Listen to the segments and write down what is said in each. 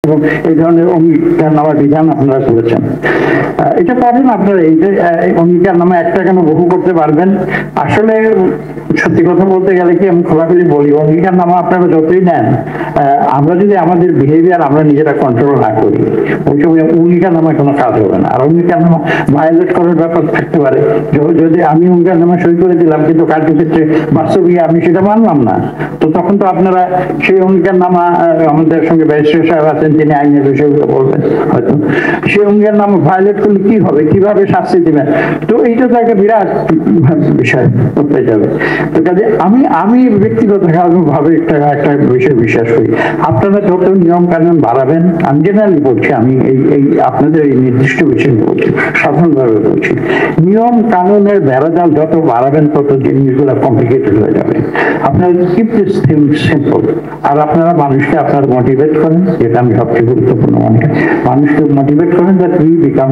এবং এই ধরনের অঙ্গীকারনামার বিধান আপনারা করেছেন। এটা পারেন আপনারা, এই যে অঙ্গীকারনামা একটা কেন বহু করতে পারবেন। আসলে সত্যি কথা বলতে গেলে কি, আমি খোলাখুলি বলি, অঙ্গীকারনামা আপনারা যতই নেন, আমরা যদি আমাদের বিহেভিয়ার আমরা নিজেরা কন্ট্রোল না করি, ওইসব অঙ্গীকারনামায় কোনো কাজ হবে না। আর অঙ্গীকারনামা ভায়োলেট করার ব্যাপার থাকতে পারে। যদি আমি অঙ্গীকারনামা সই করে দিলাম কিন্তু কার্যক্ষেত্রে বাস্তবে আমি সেটা মানলাম না, তো তখন তো আপনারা সেই অঙ্গীকারনামা, আমাদের সঙ্গে ব্যারিস্টার সাহেব আছেন, তিনি আইনের বিষয়গুলো বলবেন হয়তো, সেই অঙ্গীকারনামা ভায়োলেট করলে কি হবে, কিভাবে শাস্তি দিবেন, তো এইটা তো একটা বিরাট বিষয় করতে যাবে। তো কাজে আমি ব্যক্তিগত ভাবে একটা বিষয় বিশ্বাস করি, আপনারা যত নিয়ম কানুন বাড়াবেন, আমি জেনারেলি বলছি, আমি এই আপনাদের এই নির্দিষ্ট বিষয় বলছি, সাধারণভাবে বলছি, নিয়ম কানুনের বেড়াজাল যত বাড়াবেন তত জিনিসগুলো কমপ্লিকেটেড হয়ে যাবে। আপনারা কিপ দিস থিং সিম্পল। আর আপনারা মানুষকে মোটিভেট করেন, যেটা আমি সবচেয়ে গুরুত্বপূর্ণ মনে করি, মানুষকে মোটিভেট করেন that we become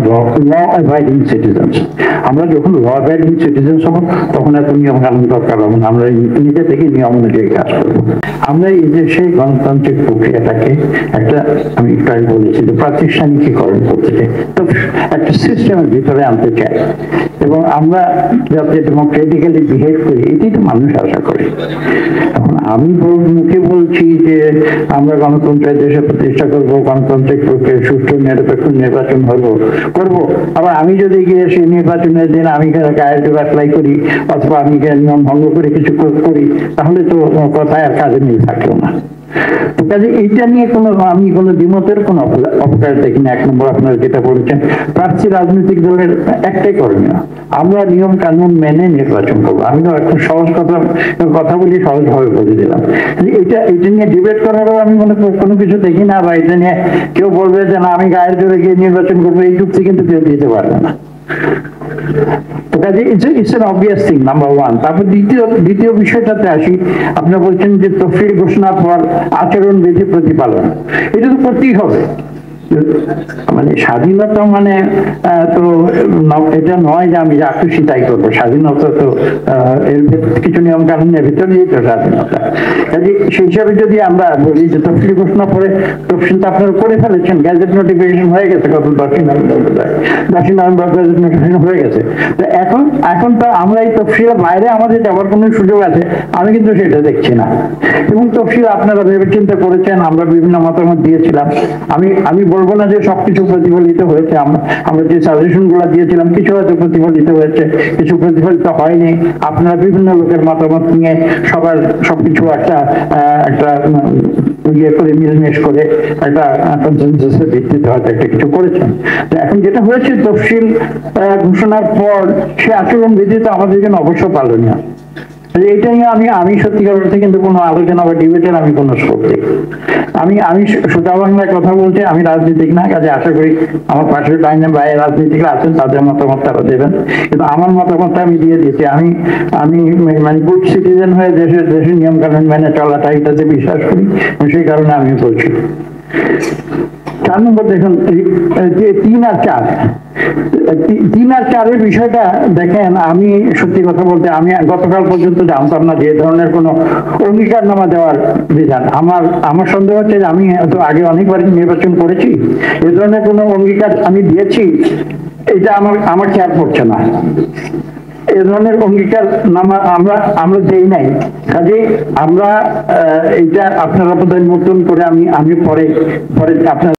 law abiding citizens. আমরা যখন ল অ্যাবাইডিং সিটিজেন্স হব, তখন এত নিয়ম কানুন দরকার হবে না, আমরা নিজে থেকে নিয়ম অনুযায়ী কাজ করবো। আমরা এই যে সেই গণতান্ত্রিক প্রক্রিয়াটাকে আমি একটু আগে বলেছি যে প্রাতিষ্ঠানিকীকরণ করতে চাই, তো একটা সিস্টেমের ভিতরে আনতে চাই, এবং আমরা যাতে ডেমোক্রেটিক্যালি বিহেভ করি, এটাই তো মানুষ আশা করে। এখন আমি মুখে বলছি যে আমরা গণতন্ত্রের দেশে প্রতিষ্ঠা করবো, গণতান্ত্রিক প্রক্রিয়া সুষ্ঠু নিরপেক্ষ নির্বাচন করবো, আবার আমি যদি গিয়ে সেই নির্বাচনের দিন আমি গায়ের জোর অ্যাপ্লাই করি, অথবা আমি নিয়ম ভঙ্গ করে কিছু করি, তাহলে তো কথায় আর কাজে মিল থাকলো না। কাজে এইটা নিয়ে আমি কোনো দ্বিমতের কোনো অপকার দেখি না। এক নম্বর, আপনারা যেটা বলেছেন, প্রার্থী রাজনৈতিক দলের একটাই করণীয়, আমরা নিয়ম কানুন মেনে নির্বাচন করবো। আমি তো একটা সহজ কথা বলি, সহজভাবে বলে দিলাম। এটা নিয়ে ডিবেট করারও আমি কোনো কিছু দেখি না, বা এটা নিয়ে কেউ বলবে যে না আমি গায়ের জোরে গিয়ে নির্বাচন করবো, এই যুক্তি কিন্তু কেউ দিতে পারবে না। It's an obvious thing, number one. তারপর দ্বিতীয় বিষয়টাতে আসি, আপনারা বলছেন যে তফসিল ঘোষণার পর আচরণবিধি প্রতিপালন, এটা তো করতেই হবে। মানে স্বাধীনতা মানে তো এটা নয় যে আমি যা খুশি তাই করবো। স্বাধীনতা তো এর কিছু নিয়ম কানুনের ভিতরেই তো স্বাধীনতা। কাজে সেই হিসাবে যদি আমরা বলি যে তফসিল ঘোষণা পরে, তফসিল তো আপনারা করে ফেলেছেন, গ্যাজেট নোটিফিকেশন হয়ে গেছে, কত 10ই নভেম্বর গ্যাজেট নোটিফিকেশন হয়ে গেছে। তো এখন তো আমরা এই তফসিলের বাইরে আমাদের যাওয়ার কোনো সুযোগ আছে, আমি কিন্তু সেটা দেখছি না। এবং তফসিল আপনারা ভেবে চিন্তা করেছেন, আমরা বিভিন্ন মতামত দিয়েছিলাম। আমি বলবো না যে সবকিছু প্রতিফলিত হয়েছে, আমরা যে সাজেশন গুলা দিয়েছিলাম কিছু হয়তো প্রতিফলিত হয়েছে, কিছু প্রতিফলিত হয়নি। আপনারা বিভিন্ন লোকের মতামত নিয়ে সবার সবকিছু একটা ইয়ে করে মিলমেশ করে একটা কনসেনসাসের ভিত্তিতে হয়তো একটা কিছু করেছেন। তো এখন যেটা হয়েছে, তফসিল ঘোষণার পর সে আচরণ বিধি তো আমাদের জন্য অবশ্য পালনীয়। এইটা নিয়ে আমি সত্যিকার অর্থে কিন্তু কোনো আলোচনা বা ডিবেটের আমি কোনো স্কোপ দেখি। আমি সোজা বাংলায় কথা বলতে, আমি রাজনীতিক না, কাজে আশা করি আমার পাশের লাইনে বাইরে রাজনীতিকরা আছেন, তাদের মতামত তারা দেবেন, কিন্তু আমার মতামতটা আমি দিয়ে দিচ্ছি। আমি মানে গুড সিটিজেন হয়ে দেশের নিয়ম কানুন মেনে চলাটা, এটাতে বিশ্বাস করি, সেই কারণে আমি বলছি। 4 নম্বর দেখুন, 3 আর 4 বিষয়টা দেখেন, আমি সত্যি কথা বলতে আমি গতকাল পর্যন্ত জানতাম না যে এ ধরনের কোনো অঙ্গীকারনামা দেওয়ার বিধান। আমার সন্দেহ হচ্ছে যে আমি তো আগে অনেকবার নির্বাচন করেছি, এ ধরনের কোনো অঙ্গীকার আমি দিয়েছি এটা আমার খেয়াল পড়ছে না। এ ধরনের অঙ্গীকার নামা আমরা দেই নাই। কাজে আমরা এইটা আপনারা বোধহয় নতুন করে আমি পরে আপনার